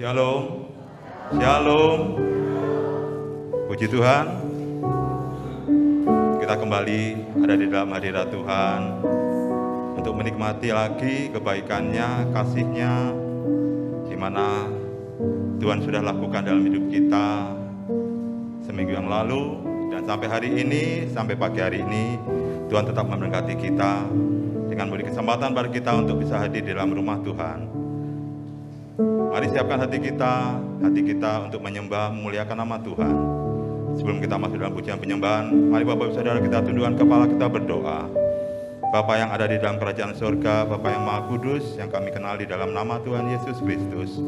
Shalom, shalom. Puji Tuhan, kita kembali ada di dalam hadirat Tuhan untuk menikmati lagi kebaikannya, kasih-Nya, di mana Tuhan sudah lakukan dalam hidup kita seminggu yang lalu, dan sampai hari ini, sampai pagi hari ini, Tuhan tetap memberkati kita dengan memberi kesempatan bagi kita untuk bisa hadir di dalam rumah Tuhan. Mari siapkan hati kita untuk menyembah, memuliakan nama Tuhan. Sebelum kita masuk dalam pujian penyembahan, mari Bapak Ibu Saudara kita tundukkan kepala, kita berdoa. Bapa yang ada di dalam kerajaan surga, Bapa yang Maha Kudus, yang kami kenal di dalam nama Tuhan Yesus Kristus,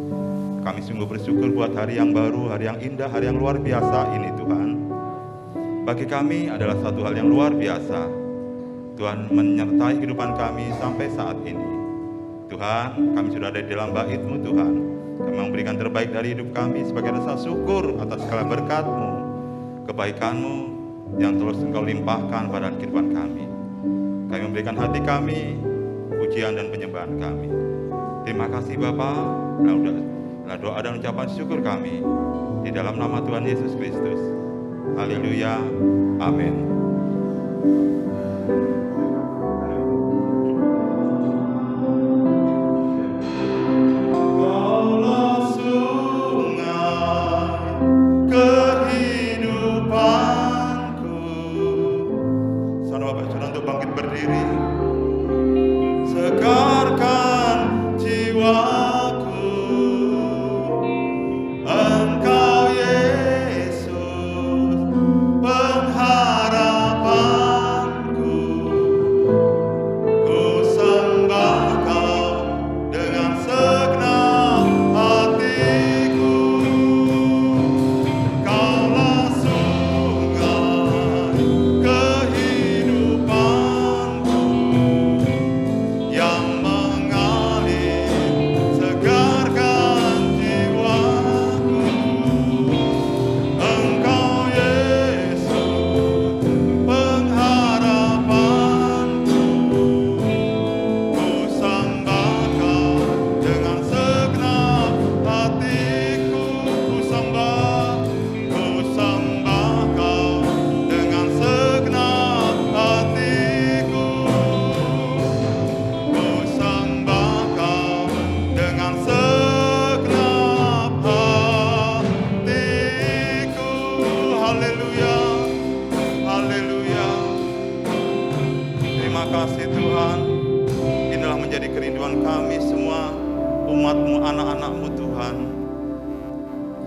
kami sungguh bersyukur buat hari yang baru, hari yang indah, hari yang luar biasa ini Tuhan. Bagi kami adalah satu hal yang luar biasa, Tuhan menyertai kehidupan kami sampai saat ini. Tuhan, kami sudah ada di dalam bait-Mu Tuhan. Kami memberikan terbaik dari hidup kami sebagai rasa syukur atas segala berkat-Mu, kebaikan-Mu yang terus Engkau limpahkan pada kehidupan kami. Kami memberikan hati kami, pujian dan penyembahan kami. Terima kasih Bapa, dalam doa dan ucapan syukur kami, di dalam nama Tuhan Yesus Kristus. Haleluya, amin.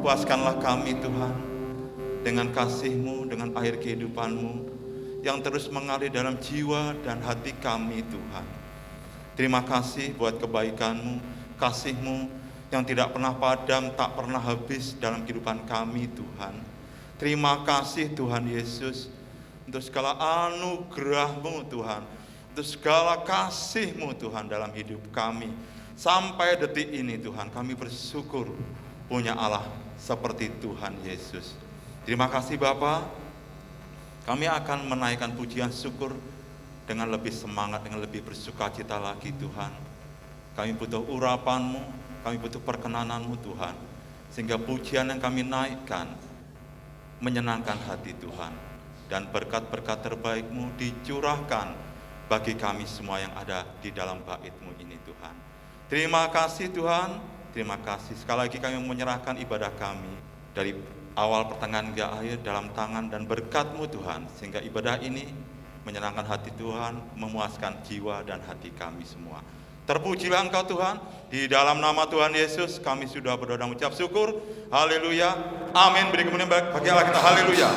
Puaskanlah kami Tuhan dengan kasih-Mu, dengan air kehidupan-Mu yang terus mengalir dalam jiwa dan hati kami Tuhan. Terima kasih buat kebaikan-Mu, kasih-Mu yang tidak pernah padam, tak pernah habis dalam kehidupan kami Tuhan. Terima kasih Tuhan Yesus untuk segala anugerah-Mu Tuhan, untuk segala kasih-Mu Tuhan dalam hidup kami. Sampai detik ini Tuhan, kami bersyukur punya Allah seperti Tuhan Yesus. Terima kasih Bapa. Kami akan menaikkan pujian syukur dengan lebih semangat, dengan lebih bersukacita lagi Tuhan. Kami butuh urapan-Mu, kami butuh perkenanan-Mu Tuhan. Sehingga pujian yang kami naikkan menyenangkan hati Tuhan. Dan berkat-berkat terbaik-Mu dicurahkan bagi kami semua yang ada di dalam bait-Mu ini Tuhan. Terima kasih Tuhan, terima kasih. Sekali lagi kami menyerahkan ibadah kami dari awal pertengahan hingga akhir dalam tangan dan berkat-Mu Tuhan. Sehingga ibadah ini menyenangkan hati Tuhan, memuaskan jiwa dan hati kami semua. Terpujilah Engkau Tuhan, di dalam nama Tuhan Yesus kami sudah berdoa dan mengucap syukur. Haleluya, amin. Beri kemuliaan bagi Allah kita, haleluya.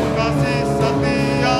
Kasih setia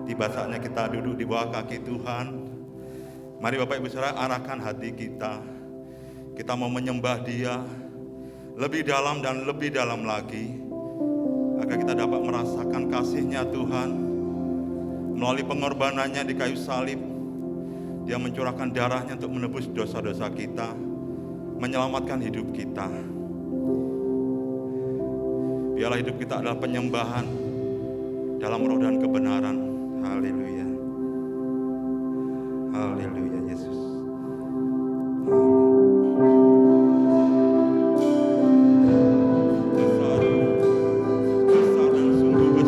Tiba saatnya kita duduk di bawah kaki Tuhan. Mari Bapak Ibu Saudara, arahkan hati kita. Kita mau menyembah Dia lebih dalam dan lebih dalam lagi, agar kita dapat merasakan kasih-Nya Tuhan. Melalui pengorbanannya di kayu salib, Dia mencurahkan darah-Nya untuk menebus dosa-dosa kita, menyelamatkan hidup kita. Biarlah hidup kita adalah penyembahan dalam roh dan kebenaran. Haleluya. Haleluya Yesus. Sungguh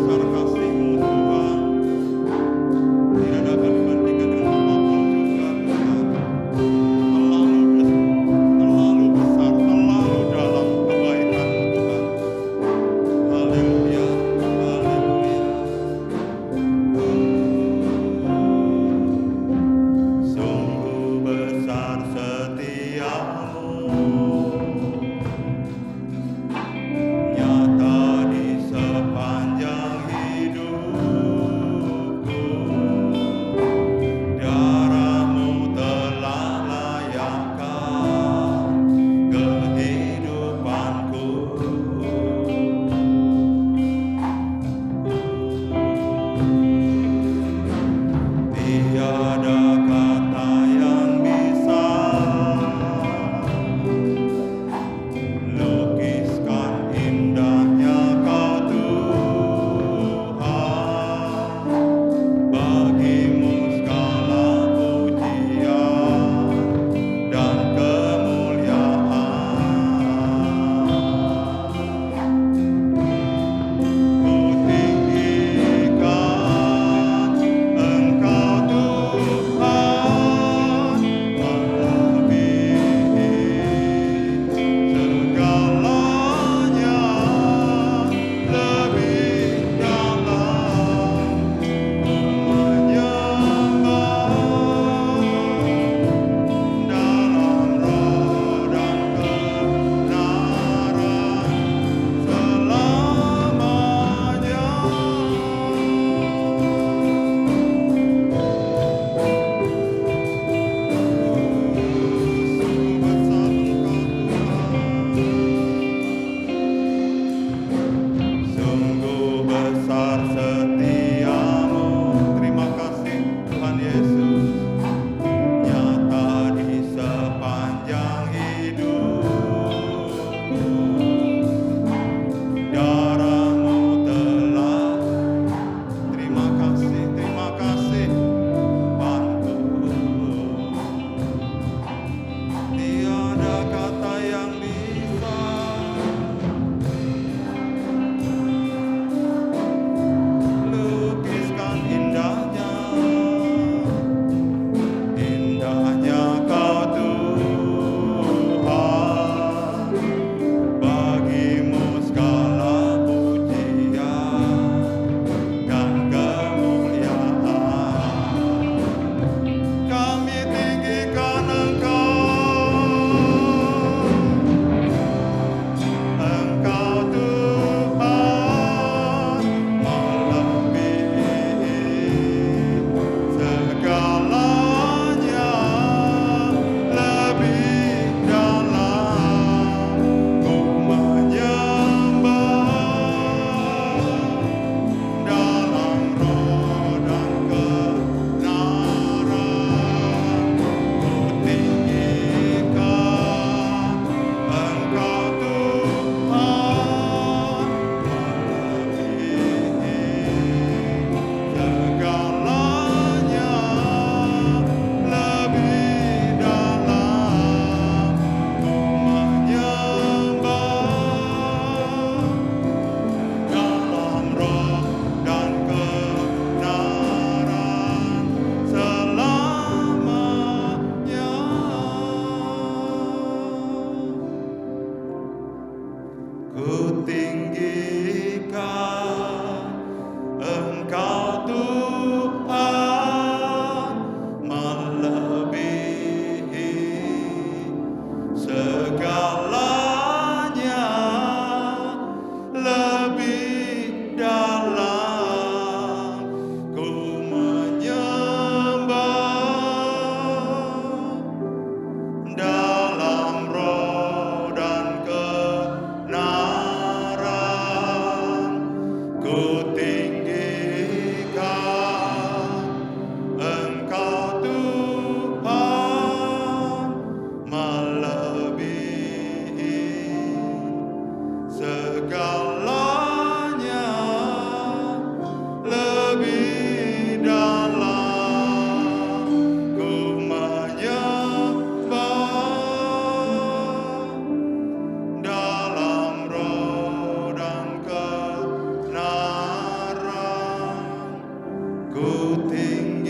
ku tinggikan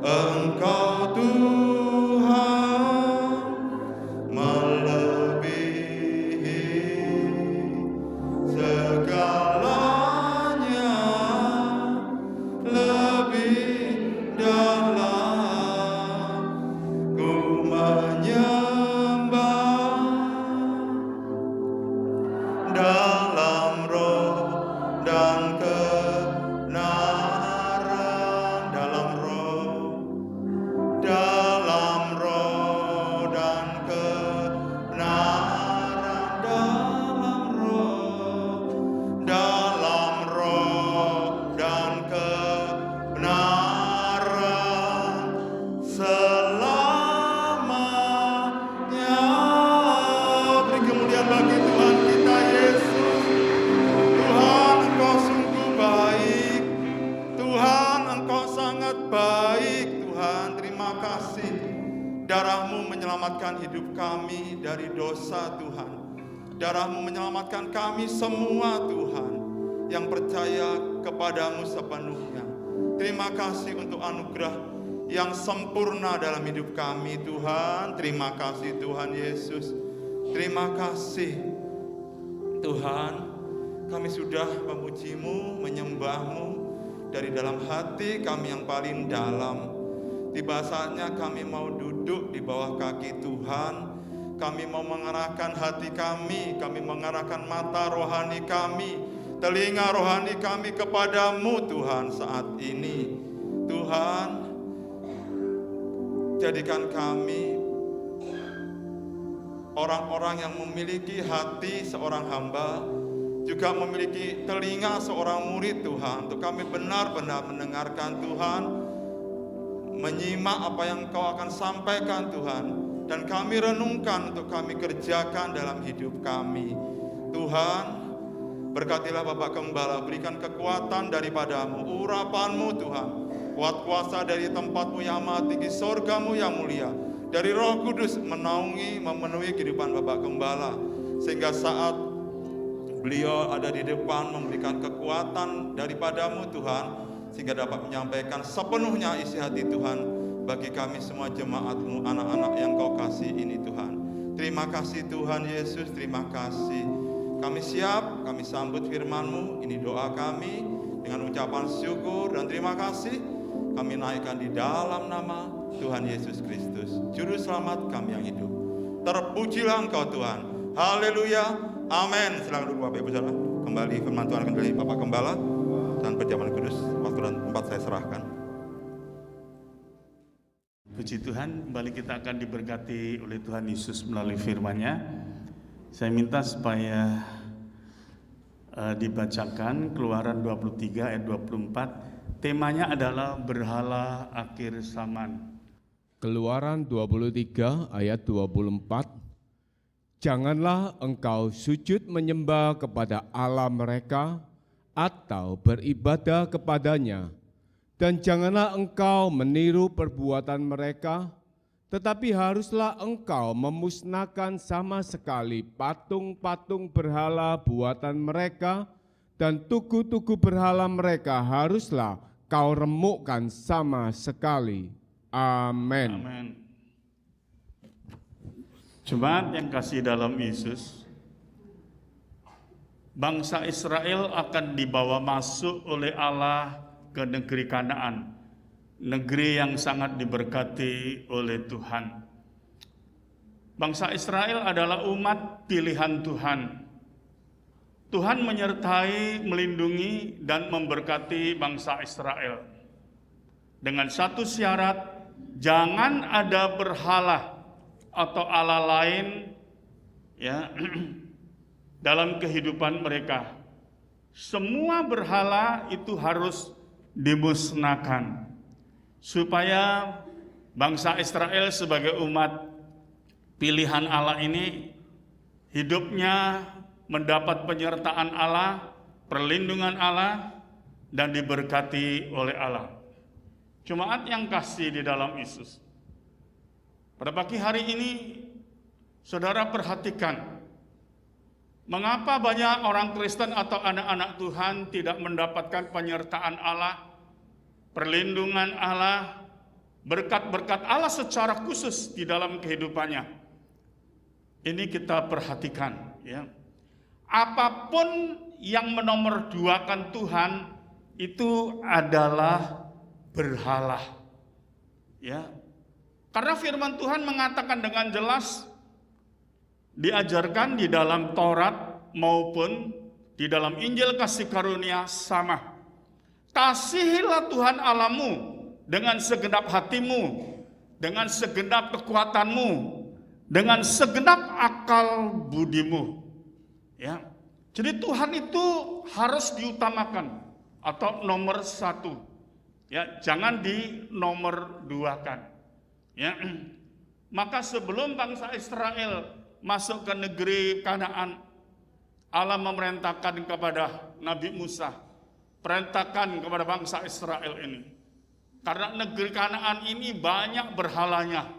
Engkau Tuhan, melebihi segalanya, lebih dalam ku menyembah dalam roh dan kebenaran, dalam roh dan kebenaran, dalam roh dan kebenaran selamanya. Beri kemuliaan bagi Tuhan kita Yesus. Tuhan, Engkau sungguh baik. Tuhan, Engkau sangat baik. Tuhan, terima kasih. Darah-Mu menyelamatkan hidup kami dari dosa, Tuhan. Darah-Mu menyelamatkan kami semua, Tuhan, yang percaya kepadamu sepenuhnya. Terima kasih untuk anugerah yang sempurna dalam hidup kami, Tuhan. Terima kasih, Tuhan Yesus. Terima kasih, Tuhan. Kami sudah memuji-Mu, menyembah-Mu dari dalam hati kami yang paling dalam. Tiba saatnya kami mau duduk di bawah kaki Tuhan. Kami mau mengarahkan hati kami mengarahkan mata rohani kami, telinga rohani kami kepadamu Tuhan saat ini. Tuhan, jadikan kami orang-orang yang memiliki hati seorang hamba, juga memiliki telinga seorang murid Tuhan, untuk kami benar-benar mendengarkan Tuhan, menyimak apa yang Kau akan sampaikan Tuhan, dan kami renungkan untuk kami kerjakan dalam hidup kami. Tuhan, berkatilah Bapak Gembala, berikan kekuatan daripada-Mu, urapan-Mu Tuhan, kuat kuasa dari tempat-Mu yang maha tinggi, sorga-Mu yang mulia, dari Roh Kudus menaungi, memenuhi kehidupan Bapak Gembala, sehingga saat beliau ada di depan memberikan kekuatan daripada-Mu Tuhan, sehingga dapat menyampaikan sepenuhnya isi hati Tuhan bagi kami semua jemaat-Mu, anak-anak yang Kau kasih ini Tuhan. Terima kasih Tuhan Yesus, terima kasih. Kami siap, kami sambut firman-Mu. Ini doa kami dengan ucapan syukur dan terima kasih. Kami naikkan di dalam nama Tuhan Yesus Kristus, Juru Selamat kami yang hidup. Terpujilah Engkau Tuhan. Haleluya. Amin. Silakan duduk Bapak Ibu Saudara. Kembali firman Tuhan akan dari Bapak Gembala dan perjamuan kudus. Waktu dan tempat saya serahkan. Puji Tuhan, kembali kita akan diberkati oleh Tuhan Yesus melalui firman-Nya. Saya minta supaya dibacakan Keluaran 23 ayat 24. Temanya adalah berhala akhir zaman. Keluaran 23 ayat 24. Janganlah engkau sujud menyembah kepada Allah mereka atau beribadah kepadanya, dan janganlah engkau meniru perbuatan mereka, tetapi haruslah engkau memusnahkan sama sekali patung-patung berhala buatan mereka, dan tugu-tugu berhala mereka haruslah kau remukkan sama sekali. Amin. Amin. Jemaat yang kasih dalam Yesus, bangsa Israel akan dibawa masuk oleh Allah ke negeri Kanaan, negeri yang sangat diberkati oleh Tuhan. Bangsa Israel adalah umat pilihan Tuhan. Tuhan menyertai, melindungi, dan memberkati bangsa Israel dengan satu syarat: jangan ada berhala atau Allah lain ya dalam kehidupan mereka. Semua berhala itu harus dimusnahkan supaya bangsa Israel sebagai umat pilihan Allah ini hidupnya mendapat penyertaan Allah, perlindungan Allah, dan diberkati oleh Allah. Jemaat yang kasih di dalam Yesus, pada pagi hari ini saudara perhatikan Mengapa banyak orang Kristen atau anak-anak Tuhan tidak mendapatkan penyertaan Allah, perlindungan Allah, berkat-berkat Allah secara khusus di dalam kehidupannya? Ini kita perhatikan, ya. Apapun yang menomorduakan Tuhan itu adalah berhala, ya. Karena firman Tuhan mengatakan dengan jelas, diajarkan di dalam Taurat maupun di dalam Injil kasih karunia sama. Kasihilah Tuhan Allahmu dengan segenap hatimu, dengan segenap kekuatanmu, dengan segenap akal budimu. Ya. Jadi Tuhan itu harus diutamakan atau nomor satu. Ya, jangan dinomor duakan. Ya. Maka sebelum bangsa Israel masuk ke negeri Kanaan, Allah memerintahkan kepada Nabi Musa, perintahkan kepada bangsa Israel ini. Karena negeri Kanaan ini banyak berhalanya.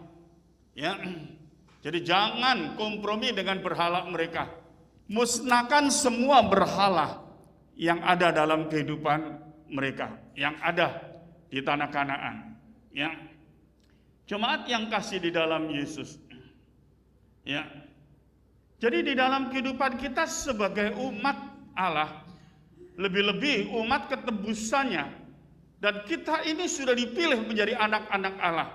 Ya. Jadi jangan kompromi dengan berhala mereka. Musnahkan semua berhala yang ada dalam kehidupan mereka, yang ada di tanah Kanaan. Ya. Jemaat yang kasih di dalam Yesus. Ya. Jadi di dalam kehidupan kita sebagai umat Allah, lebih-lebih umat ketebusannya, dan kita ini sudah dipilih menjadi anak-anak Allah.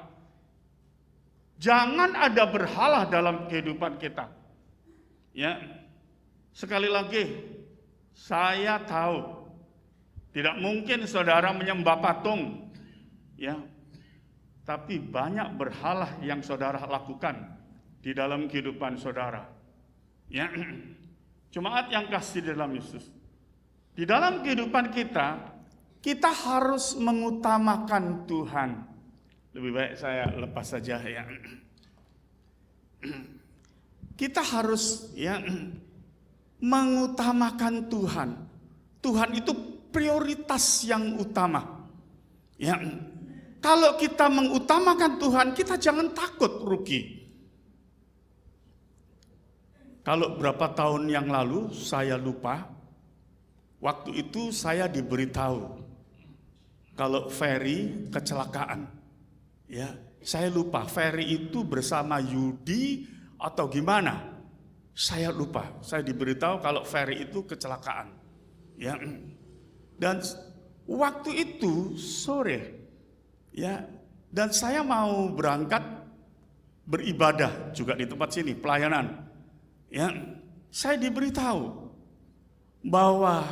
Jangan ada berhala dalam kehidupan kita. Ya. Sekali lagi, saya tahu tidak mungkin saudara menyembah patung, ya. Tapi banyak berhala yang saudara lakukan di dalam kehidupan saudara. Ya, jemaat yang kasih di dalam Yesus. Di dalam kehidupan kita harus mengutamakan Tuhan. Lebih baik saya lepas saja, ya. Kita harus, ya, mengutamakan Tuhan. Tuhan itu prioritas yang utama. Ya. Kalau kita mengutamakan Tuhan, kita jangan takut rugi. Kalau berapa tahun yang lalu saya lupa, waktu itu saya diberitahu kalau Ferry kecelakaan. Ya, saya lupa Ferry itu bersama Yudi atau gimana. Saya lupa. Saya diberitahu kalau Ferry itu kecelakaan. Ya. Dan waktu itu sore, ya, dan saya mau berangkat beribadah juga di tempat sini, pelayanan. Ya, saya diberitahu bahwa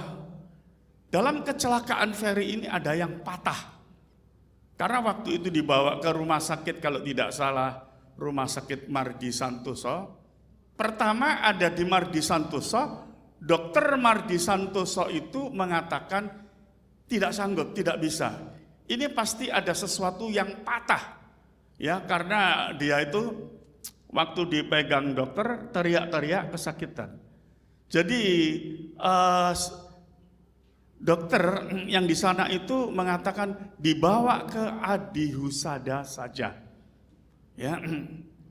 dalam kecelakaan Ferry ini ada yang patah. Karena waktu itu dibawa ke rumah sakit, kalau tidak salah rumah sakit Mardi Santoso. Pertama ada di Mardi Santoso, dokter Mardi Santoso itu mengatakan tidak sanggup, tidak bisa. Ini pasti ada sesuatu yang patah. Ya, karena dia itu waktu dipegang dokter teriak-teriak kesakitan. Jadi dokter yang di sana itu mengatakan dibawa ke Adi Husada saja. Ya.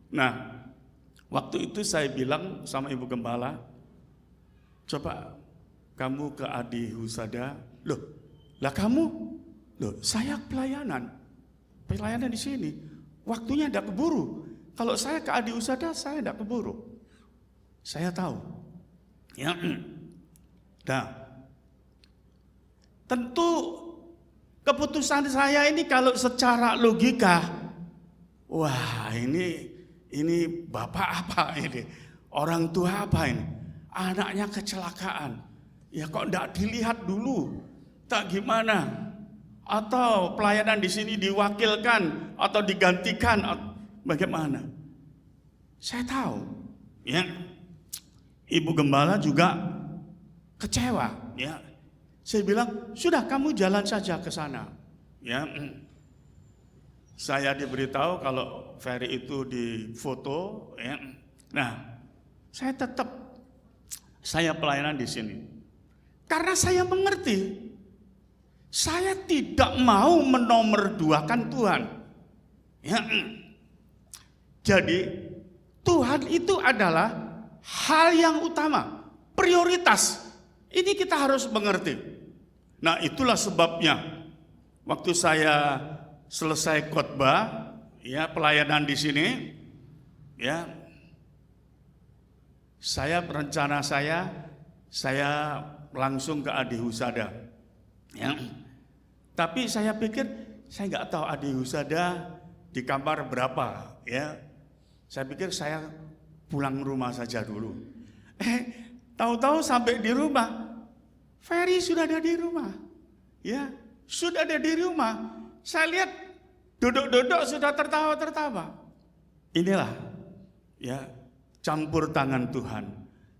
Nah, waktu itu saya bilang sama Ibu Gembala, coba kamu ke Adi Husada. Loh, lah kamu? Loh, saya pelayanan di sini. Waktunya tidak keburu. Kalau saya ke Adi Husada, saya tidak keburu. Saya tahu. Ya. Nah, tentu keputusan saya ini kalau secara logika, wah ini bapak apa ini? Orang tua apa ini? Anaknya kecelakaan. Ya kok tidak dilihat dulu? Tak gimana? Atau pelayanan di sini diwakilkan atau digantikan? Bagaimana? Saya tahu, ya. Ibu Gembala juga kecewa, ya. Saya bilang, sudah kamu jalan saja ke sana, ya. Saya diberitahu kalau Ferry itu difoto, ya. Nah, saya pelayanan di sini. Karena saya mengerti, saya tidak mau menomorduakan Tuhan, ya. Jadi Tuhan itu adalah hal yang utama. prioritas. Ini kita harus mengerti. Nah, itulah sebabnya waktu saya selesai khotbah, ya, pelayanan di sini, ya, rencana saya langsung ke Adi Husada, ya. Tapi saya pikir saya nggak tahu Adi Husada di kamar berapa, ya. Saya pikir saya pulang rumah saja dulu. Tahu-tahu sampai di rumah, Ferry sudah ada di rumah, ya, sudah ada di rumah. Saya lihat duduk-duduk sudah tertawa-tertawa. Inilah, ya, campur tangan Tuhan.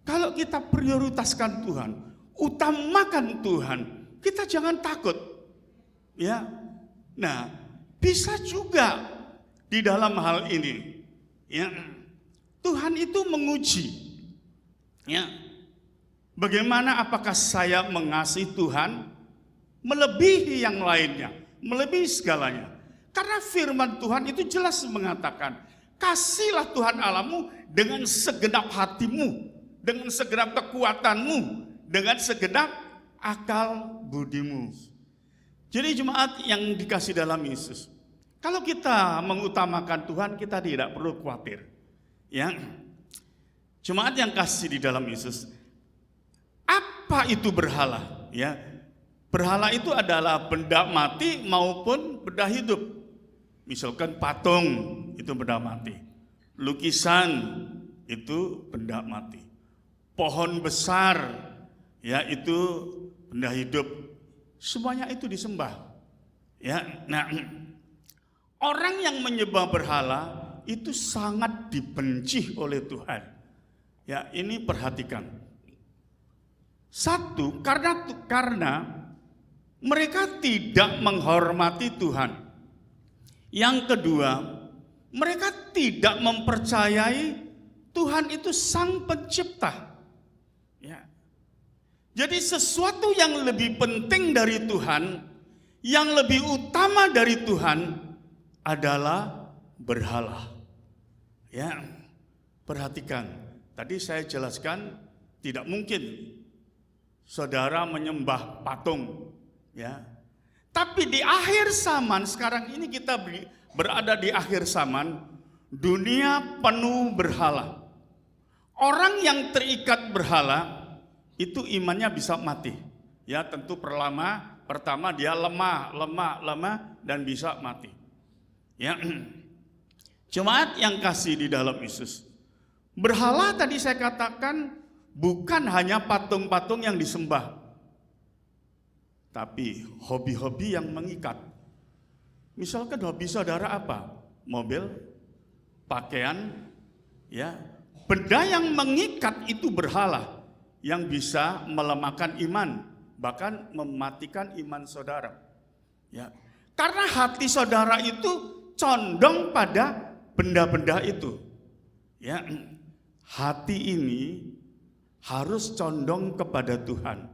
Kalau kita prioritaskan Tuhan, utamakan Tuhan, kita jangan takut, ya. Nah, bisa juga di dalam hal ini, ya, Tuhan itu menguji, ya, bagaimana apakah saya mengasihi Tuhan melebihi yang lainnya, melebihi segalanya. Karena firman Tuhan itu jelas mengatakan, kasihlah Tuhan Allahmu dengan segenap hatimu, dengan segenap kekuatanmu, dengan segenap akal budimu. Jadi jemaat yang dikasih dalam Yesus, kalau kita mengutamakan Tuhan, kita tidak perlu khawatir. Ya, jemaat yang kasih di dalam Yesus, apa itu berhala? Ya, berhala itu adalah benda mati maupun benda hidup. Misalkan patung itu benda mati, lukisan itu benda mati, pohon besar, ya, itu benda hidup. Semuanya itu disembah. Ya, nah, orang yang menyembah berhala itu sangat dibenci oleh Tuhan. Ya, ini perhatikan. Satu, karena mereka tidak menghormati Tuhan. Yang kedua, mereka tidak mempercayai Tuhan itu sang pencipta. Ya. Jadi sesuatu yang lebih penting dari Tuhan, yang lebih utama dari Tuhan adalah berhala. Ya, perhatikan. Tadi saya jelaskan tidak mungkin saudara menyembah patung, ya. Tapi di akhir zaman, sekarang ini kita berada di akhir zaman, dunia penuh berhala. Orang yang terikat berhala itu imannya bisa mati. Ya, tentu pertama dia lemah dan bisa mati. Ya. Jemaat yang kasih di dalam Yesus, berhala tadi saya katakan bukan hanya patung-patung yang disembah, tapi hobi-hobi yang mengikat. Misalkan hobi saudara apa? Mobil, pakaian, ya. Benda yang mengikat itu berhala yang bisa melemahkan iman, bahkan mematikan iman saudara. Ya. Karena hati saudara itu condong pada benda-benda itu. Ya. Hati ini harus condong kepada Tuhan.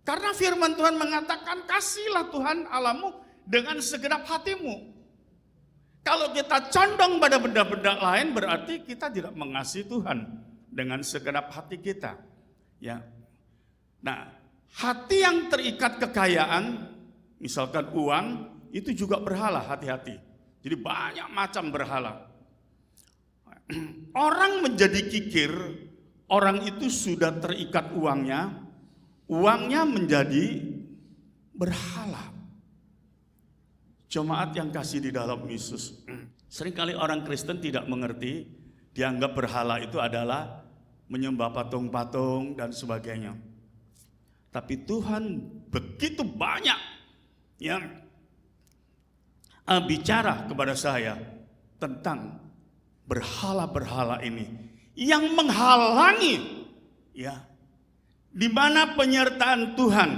Karena firman Tuhan mengatakan, kasihlah Tuhan Allahmu dengan segenap hatimu. Kalau kita condong pada benda-benda lain, berarti kita tidak mengasihi Tuhan dengan segenap hati kita. Ya. Nah, hati yang terikat kekayaan, misalkan uang, itu juga berhala, hati-hati. Jadi banyak macam berhala. Orang menjadi kikir, orang itu sudah terikat uangnya menjadi berhala. Jemaat yang kasih di dalam Yesus, seringkali orang Kristen tidak mengerti, dianggap berhala itu adalah menyembah patung-patung dan sebagainya. Tapi Tuhan begitu banyak yang bicara kepada saya tentang berhala-berhala ini yang menghalangi, ya, di mana penyertaan Tuhan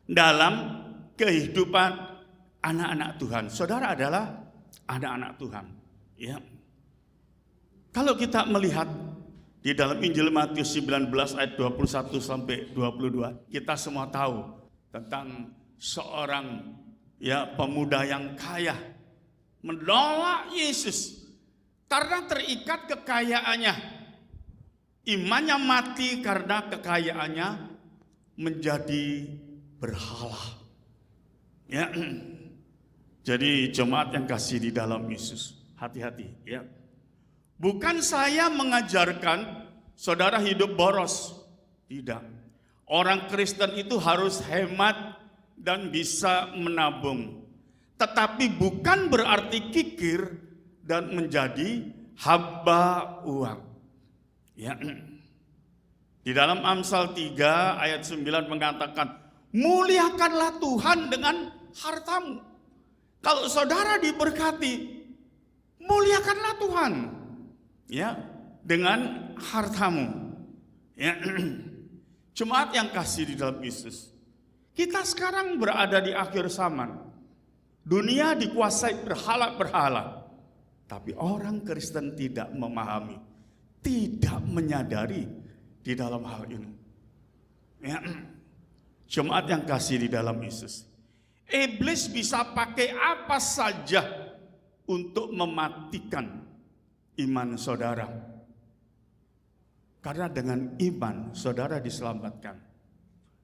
dalam kehidupan anak-anak Tuhan. Saudara adalah anak-anak Tuhan, ya. Kalau kita melihat di dalam Injil Matius 19 ayat 21 sampai 22, kita semua tahu tentang seorang, ya, pemuda yang kaya menolak Yesus karena terikat kekayaannya. imannya mati karena kekayaannya menjadi berhala. Ya. Jadi jemaat yang kasih di dalam Yesus, hati-hati ya. Bukan saya mengajarkan saudara hidup boros. Tidak. Orang Kristen itu harus hemat dan bisa menabung. Tetapi bukan berarti kikir dan menjadi hamba uang. Ya. Di dalam Amsal 3 ayat 9 mengatakan, muliakanlah Tuhan dengan hartamu. Kalau saudara diberkati, muliakanlah Tuhan ya dengan hartamu. Ya. Jemaat yang kasih di dalam Yesus, kita sekarang berada di akhir zaman. Dunia dikuasai berhala-berhala. Tapi orang Kristen tidak memahami, tidak menyadari di dalam hal ini. Ya. Jemaat yang kasih di dalam Yesus, iblis bisa pakai apa saja untuk mematikan iman saudara. Karena dengan iman saudara diselamatkan.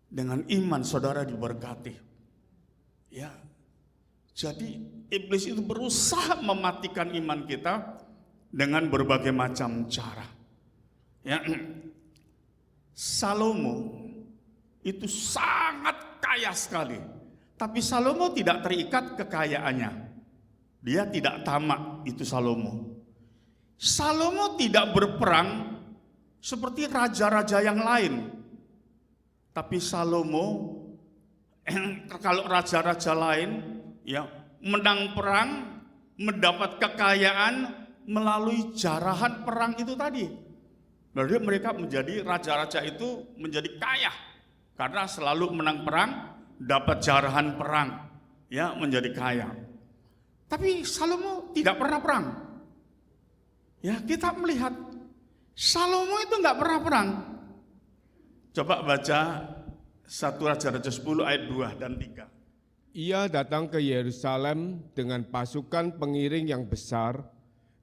Dengan iman saudara diberkati. Ya. Jadi iblis itu berusaha mematikan iman kita dengan berbagai macam cara. Ya. Salomo itu sangat kaya sekali. Tapi Salomo tidak terikat kekayaannya. Dia tidak tamak, itu Salomo. Salomo tidak berperang seperti raja-raja yang lain. Tapi Salomo, kalau raja-raja lain ya menang perang, mendapat kekayaan melalui jarahan perang itu tadi. Lalu mereka menjadi raja-raja itu menjadi kaya karena selalu menang perang, dapat jarahan perang, ya menjadi kaya. Tapi Salomo tidak pernah perang. Ya kita melihat Salomo itu nggak pernah perang. Coba baca 1 Raja-Raja 10 ayat 2 dan 3. Ia datang ke Yerusalem dengan pasukan pengiring yang besar,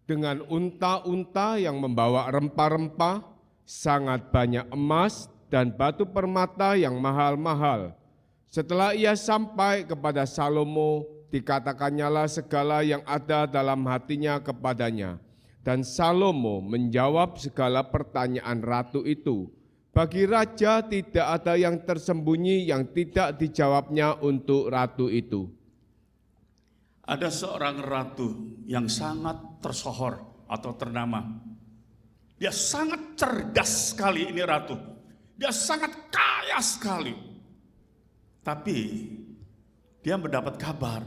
dengan unta-unta yang membawa rempah-rempah, sangat banyak emas dan batu permata yang mahal-mahal. Setelah ia sampai kepada Salomo, dikatakannya segala yang ada dalam hatinya kepadanya. Dan Salomo menjawab segala pertanyaan ratu itu. Bagi raja tidak ada yang tersembunyi yang tidak dijawabnya untuk ratu itu. Ada seorang ratu yang sangat tersohor atau ternama. Dia sangat cerdas sekali ini ratu. Dia sangat kaya sekali. Tapi dia mendapat kabar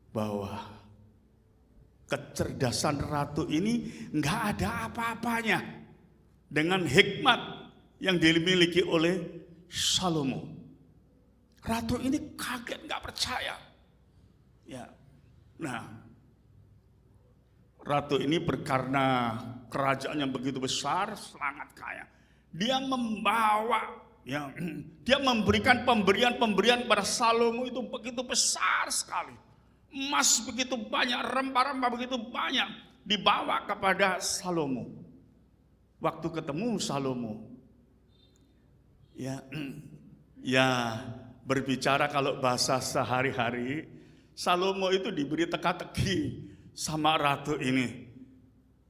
bahwa kecerdasan ratu ini nggak ada apa-apanya dengan hikmat yang dimiliki oleh Salomo. Ratu ini kaget, nggak percaya. Ya, nah, ratu ini karena kerajaan yang begitu besar, sangat kaya. Dia membawa, ya, dia memberikan pemberian-pemberian pada Salomo itu begitu besar sekali. Emas begitu banyak, rempah-rempah begitu banyak dibawa kepada Salomo. Waktu ketemu Salomo, ya berbicara kalau bahasa sehari-hari, Salomo itu diberi teka-teki sama ratu ini.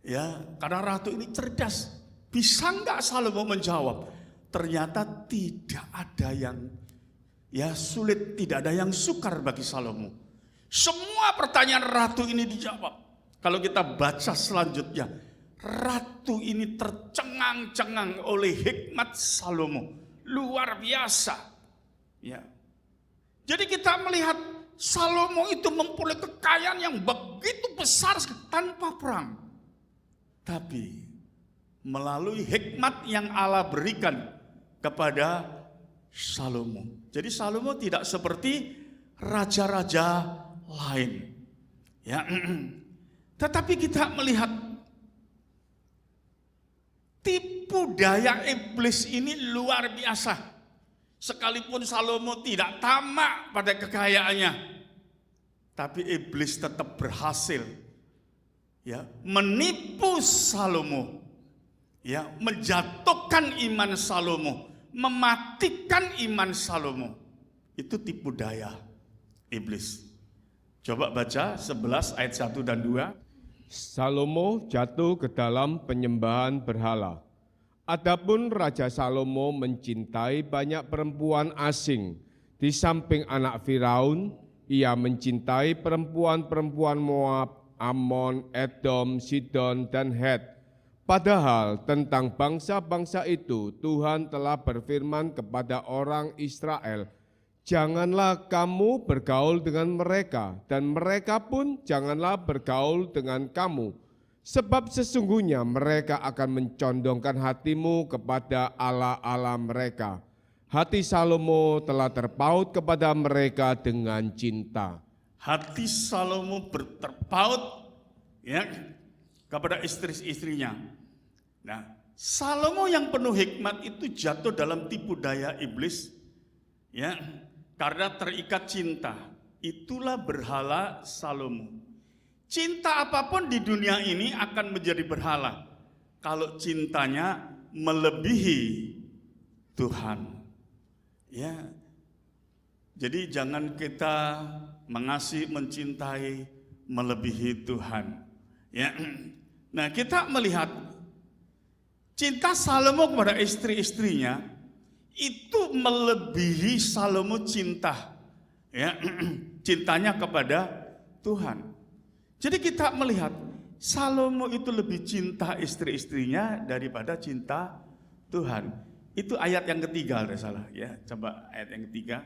Ya, karena ratu ini cerdas. Bisa nggak Salomo menjawab? Ternyata tidak ada yang sulit, tidak ada yang sukar bagi Salomo. Semua pertanyaan ratu ini dijawab. Kalau kita baca selanjutnya, ratu ini tercengang-cengang oleh hikmat Salomo. Luar biasa. Ya. Jadi kita melihat Salomo itu mempunyai kekayaan yang begitu besar tanpa perang. Tapi melalui hikmat yang Allah berikan kepada Salomo. Jadi Salomo tidak seperti raja-raja lain. Ya. Tetapi kita melihat tipu daya iblis ini luar biasa. Sekalipun Salomo tidak tamak pada kekayaannya, tapi iblis tetap berhasil ya menipu Salomo ya, menjatuhkan iman Salomo, mematikan iman Salomo. Itu tipu daya iblis. Coba baca 11 ayat 1 dan 2. Salomo jatuh ke dalam penyembahan berhala. Adapun Raja Salomo mencintai banyak perempuan asing. Di samping anak Firaun, ia mencintai perempuan-perempuan Moab, Ammon, Edom, Sidon, dan Het. Padahal tentang bangsa-bangsa itu Tuhan telah berfirman kepada orang Israel, janganlah kamu bergaul dengan mereka, dan mereka pun janganlah bergaul dengan kamu. Sebab sesungguhnya mereka akan mencondongkan hatimu kepada Allah-Allah mereka. Hati Salomo telah terpaut kepada mereka dengan cinta. Hati Salomo terpaut, ya, kepada istri-istrinya. Nah, Salomo yang penuh hikmat itu jatuh dalam tipu daya iblis, ya, karena terikat cinta. Itulah berhala Salomo. Cinta apapun di dunia ini akan menjadi berhala kalau cintanya melebihi Tuhan. Ya, jadi jangan kita mengasihi, mencintai melebihi Tuhan. Ya, nah kita melihat cinta Salomo kepada istri-istrinya itu melebihi Salomo cinta, ya, cintanya kepada Tuhan. Jadi kita melihat Salomo itu lebih cinta istri-istrinya daripada cinta Tuhan. Itu ayat yang ketiga, ada salah ya. Coba ayat yang ketiga.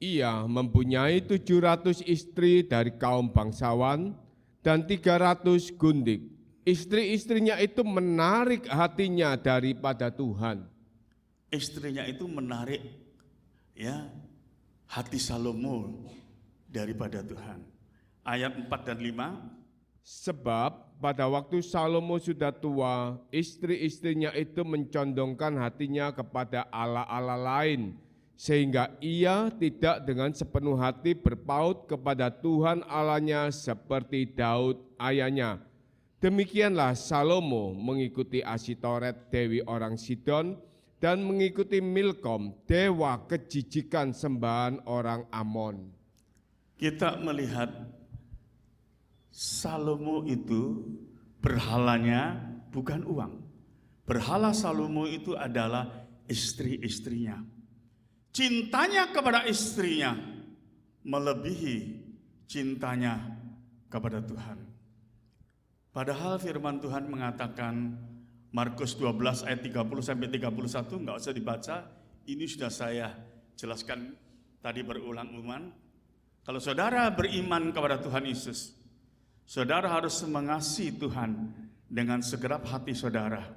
Ia mempunyai 700 istri dari kaum bangsawan dan 300 gundik. Istri-istrinya itu menarik hatinya daripada Tuhan. Istrinya itu menarik, ya, hati Salomo daripada Tuhan. Ayat 4 dan 5. Sebab pada waktu Salomo sudah tua, istri-istrinya itu mencondongkan hatinya kepada Allah-Allah lain, sehingga ia tidak dengan sepenuh hati berpaut kepada Tuhan Allahnya seperti Daud ayahnya. Demikianlah Salomo mengikuti Asitoret, dewi orang Sidon, dan mengikuti Milkom, dewa kejijikan sembahan orang Amon. Kita melihat Salomo itu berhalanya bukan uang. Berhala Salomo itu adalah istri-istrinya. Cintanya kepada istrinya melebihi cintanya kepada Tuhan. Padahal firman Tuhan mengatakan, Markus 12 ayat 30 sampai 31, enggak usah dibaca, ini sudah saya jelaskan tadi berulang-ulang. Kalau saudara beriman kepada Tuhan Yesus, saudara harus mengasihi Tuhan dengan segenap hati saudara.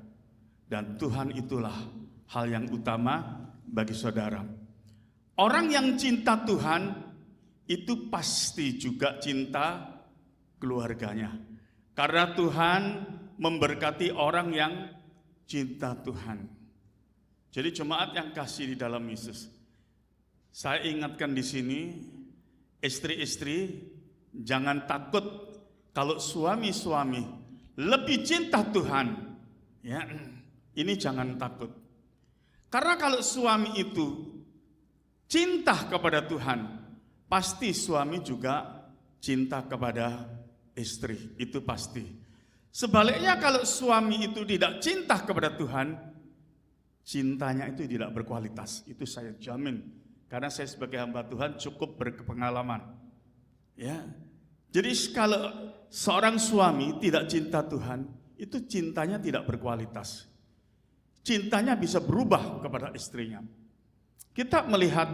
Dan Tuhan itulah hal yang utama bagi saudara. Orang yang cinta Tuhan itu pasti juga cinta keluarganya. Karena Tuhan memberkati orang yang cinta Tuhan. Jadi jemaat yang kasih di dalam Yesus, saya ingatkan di sini, istri-istri jangan takut kalau suami-suami lebih cinta Tuhan, ya, ini jangan takut. Karena kalau suami itu cinta kepada Tuhan, pasti suami juga cinta kepada istri, itu pasti. Sebaliknya kalau suami itu tidak cinta kepada Tuhan, cintanya itu tidak berkualitas. Itu saya jamin, karena saya sebagai hamba Tuhan cukup berpengalaman. Ya, jadi kalau seorang suami tidak cinta Tuhan, itu cintanya tidak berkualitas. Cintanya bisa berubah kepada istrinya. Kita melihat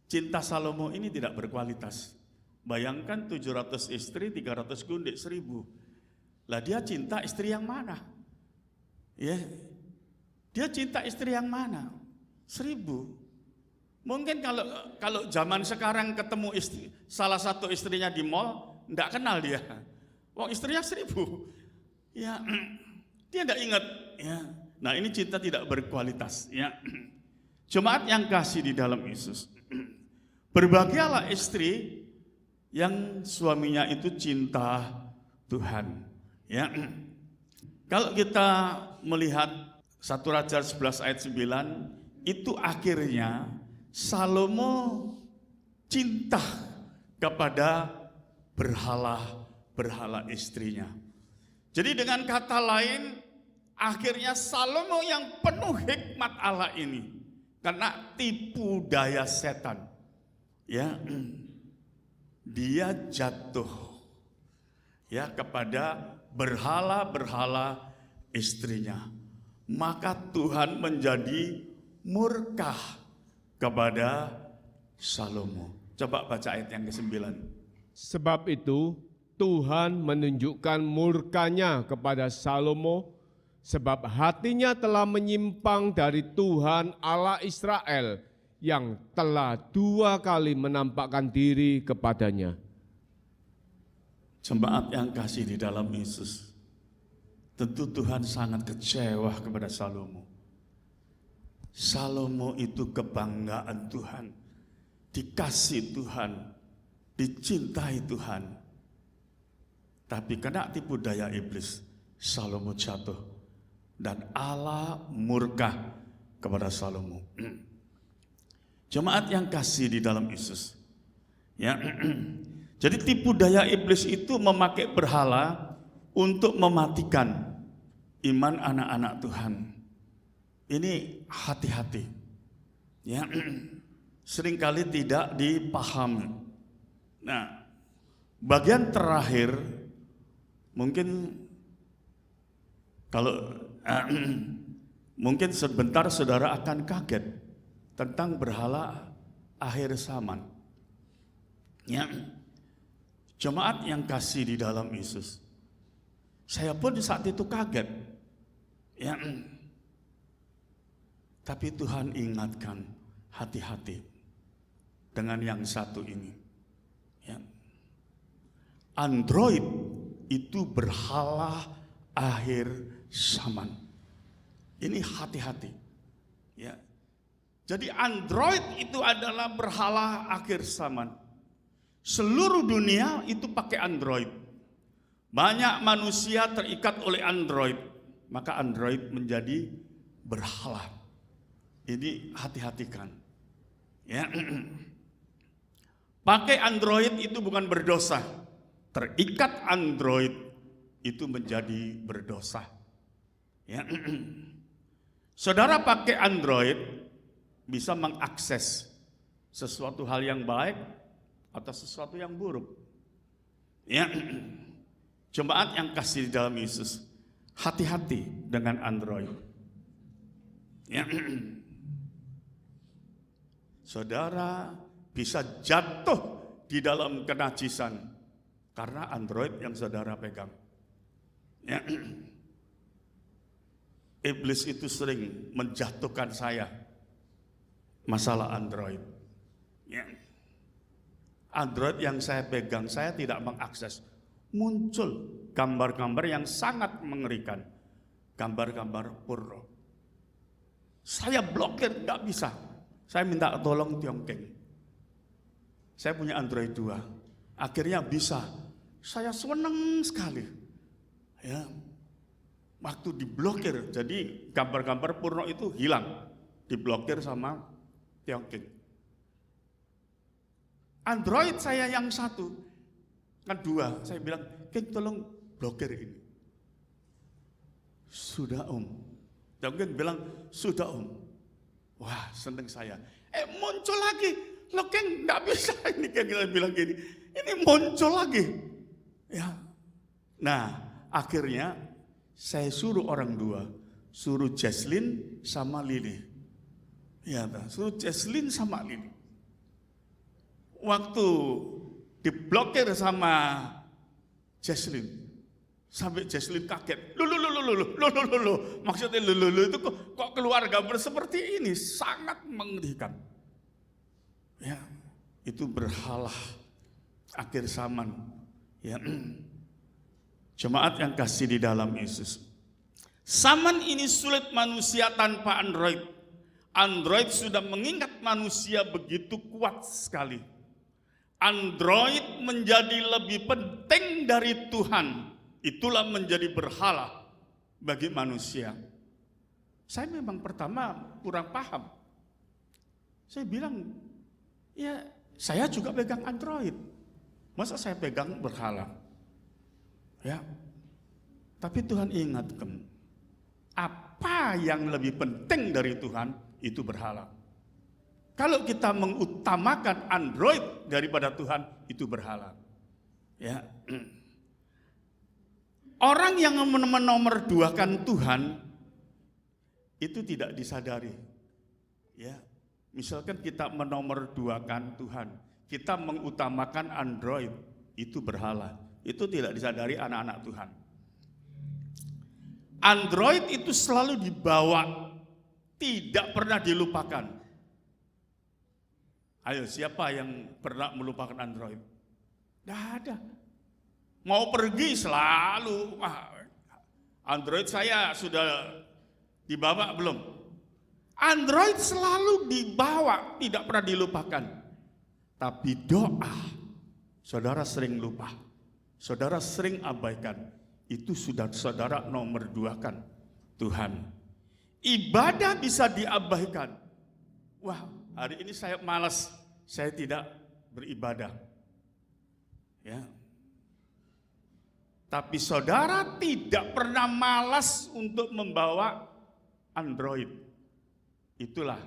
cinta Salomo ini tidak berkualitas. Bayangkan 700 istri, 300 gundik, 1000. Lah dia cinta istri yang mana? Ya, dia cinta istri yang mana? 1000. Mungkin kalau zaman sekarang ketemu salah satu istrinya di mall, enggak kenal dia. Wong istrinya 1000. Ya, dia enggak ingat. Ya, nah ini cinta tidak berkualitas. Ya, jemaat yang kasih di dalam Yesus, berbahagialah istri yang suaminya itu cinta Tuhan. Ya, Kalau kita melihat 1 Raja 11 ayat 9, itu akhirnya Salomo cinta kepada berhala istrinya. Jadi dengan kata lain, akhirnya Salomo yang penuh hikmat Allah ini, karena tipu daya setan, ya, dia jatuh ya kepada berhala istrinya. Maka Tuhan menjadi murka kepada Salomo. Coba baca ayat yang ke-9. Sebab itu Tuhan menunjukkan murkanya kepada Salomo, sebab hatinya telah menyimpang dari Tuhan Allah Israel yang telah 2 kali menampakkan diri kepadanya. Jemaat yang kasih di dalam Yesus, tentu Tuhan sangat kecewa kepada Salomo. Salomo itu kebanggaan Tuhan, dikasih Tuhan, dicintai Tuhan. Tapi kena tipu daya iblis, Salomo jatuh dan Allah murka kepada Salomo. Jemaat yang kasih di dalam Yesus, ya. Jadi tipu daya iblis itu memakai berhala untuk mematikan iman anak-anak Tuhan. Ini hati-hati, ya. Seringkali tidak dipahami. Nah, bagian terakhir mungkin kalau mungkin sebentar saudara akan kaget tentang berhala akhir zaman. Ya. Jemaat yang kasih di dalam Yesus, saya pun saat itu kaget. Ya. Tapi Tuhan ingatkan, hati-hati dengan yang satu ini. Ya. Android itu berhala akhir zaman. Ini hati-hati. Ya. Jadi Android itu adalah berhala akhir zaman. Seluruh dunia itu pakai Android. Banyak manusia terikat oleh Android, maka Android menjadi berhala. Ini hati-hatikan. Ya. Pakai Android itu bukan berdosa. Terikat Android itu menjadi berdosa. Ya. Saudara pakai Android bisa mengakses sesuatu hal yang baik atau sesuatu yang buruk. Ya. Jemaat yang kasih di dalam Yesus, hati-hati dengan Android. Ya. Saudara bisa jatuh di dalam kenajisan karena Android yang saudara pegang. Ya. Iblis itu sering menjatuhkan saya masalah Android. Ya. Android yang saya pegang, saya tidak mengakses. Muncul gambar-gambar yang sangat mengerikan. Gambar-gambar porno. Saya blokir, tidak bisa. Saya minta tolong Tiongkeng. Saya punya Android 2. Akhirnya bisa. Saya senang sekali. Ya. Waktu diblokir, jadi gambar-gambar porno itu hilang. Diblokir sama Tiongkeng. Android saya yang satu, kan 2. Saya bilang, Keng tolong blokir ini. Sudah om. Tiongkeng bilang, sudah om. Wah seneng saya. Muncul lagi. Loh Keng gak bisa ini, Keng bilang gini. Ini muncul lagi. Ya. Nah akhirnya saya suruh orang 2. Suruh Jesslyn sama Lili. Ya, suruh Jesslyn sama Lili. Waktu diblokir sama Jesslyn, sampai Jesslyn kaget. Loh. Maksudnya itu kok keluar gambar seperti ini, sangat mengerikan. Ya, itu berhala akhir zaman. Ya. Jemaat yang kasih di dalam Yesus. Zaman ini sulit manusia tanpa Android. Android sudah mengingat manusia begitu kuat sekali. Android menjadi lebih penting dari Tuhan. Itulah menjadi berhala. bagi manusia. Saya memang pertama kurang paham. Saya bilang, ya saya juga pegang Android. Masa saya pegang berhala? Ya. Tapi Tuhan ingatkan, apa yang lebih penting dari Tuhan itu berhala. Kalau kita mengutamakan Android daripada Tuhan, itu berhala. Ya. Orang yang menomorduakan Tuhan itu tidak disadari. Ya. Misalkan kita menomorduakan Tuhan, kita mengutamakan Android, itu berhala. Itu tidak disadari anak-anak Tuhan. Android itu selalu dibawa, tidak pernah dilupakan. Ayo, siapa yang pernah melupakan Android? Tidak ada. Mau pergi selalu, Android saya sudah dibawa belum? Android selalu dibawa, tidak pernah dilupakan. Tapi doa, saudara sering lupa, saudara sering abaikan. Itu sudah saudara nomor duakan Tuhan. Ibadah bisa diabaikan. Wah, hari ini saya malas, saya tidak beribadah. Ya. Tapi saudara tidak pernah malas untuk membawa Android. Itulah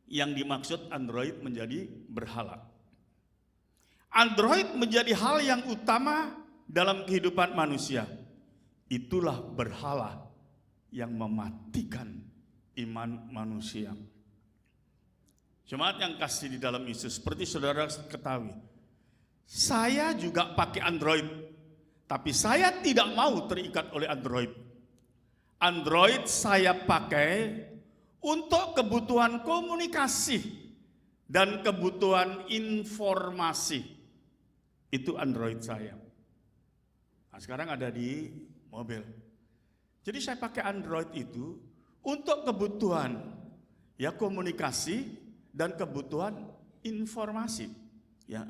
yang dimaksud Android menjadi berhala. Android menjadi hal yang utama dalam kehidupan manusia. Itulah berhala yang mematikan iman manusia. Jemaat yang kasih di dalam Yesus, seperti saudara ketahui, saya juga pakai Android, tapi saya tidak mau terikat oleh Android. Android saya pakai untuk kebutuhan komunikasi dan kebutuhan informasi. Itu Android saya. Nah, sekarang ada di mobil. Jadi saya pakai Android itu untuk kebutuhan ya komunikasi dan kebutuhan informasi. Ya.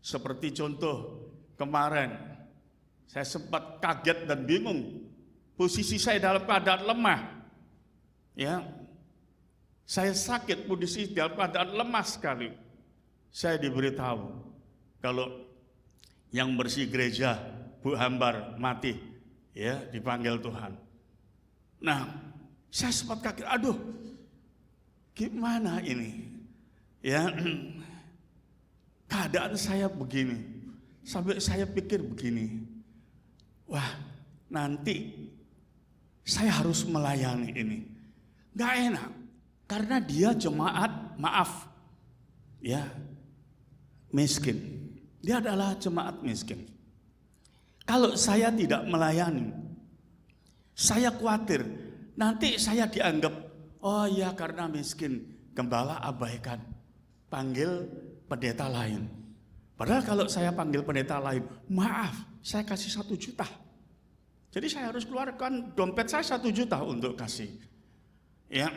Seperti contoh kemarin saya sempat kaget dan bingung. Posisi saya dalam keadaan lemah. Ya. Saya sakit, posisi dalam keadaan lemah sekali. Saya diberitahu kalau yang bersih gereja Bu Hambar mati, ya dipanggil Tuhan. Nah, saya sempat kaget, aduh, gimana ini? Ya, keadaan saya begini, sampai saya pikir begini, wah nanti saya harus melayani ini, gak enak, karena dia jemaat, maaf, ya miskin. Dia adalah jemaat miskin. Kalau saya tidak melayani, saya khawatir nanti saya dianggap, oh ya karena miskin, gembala abaikan, panggil pendeta lain. Padahal kalau saya panggil pendeta lain, maaf, saya kasih 1 juta. Jadi saya harus keluarkan dompet saya 1 juta untuk kasih ya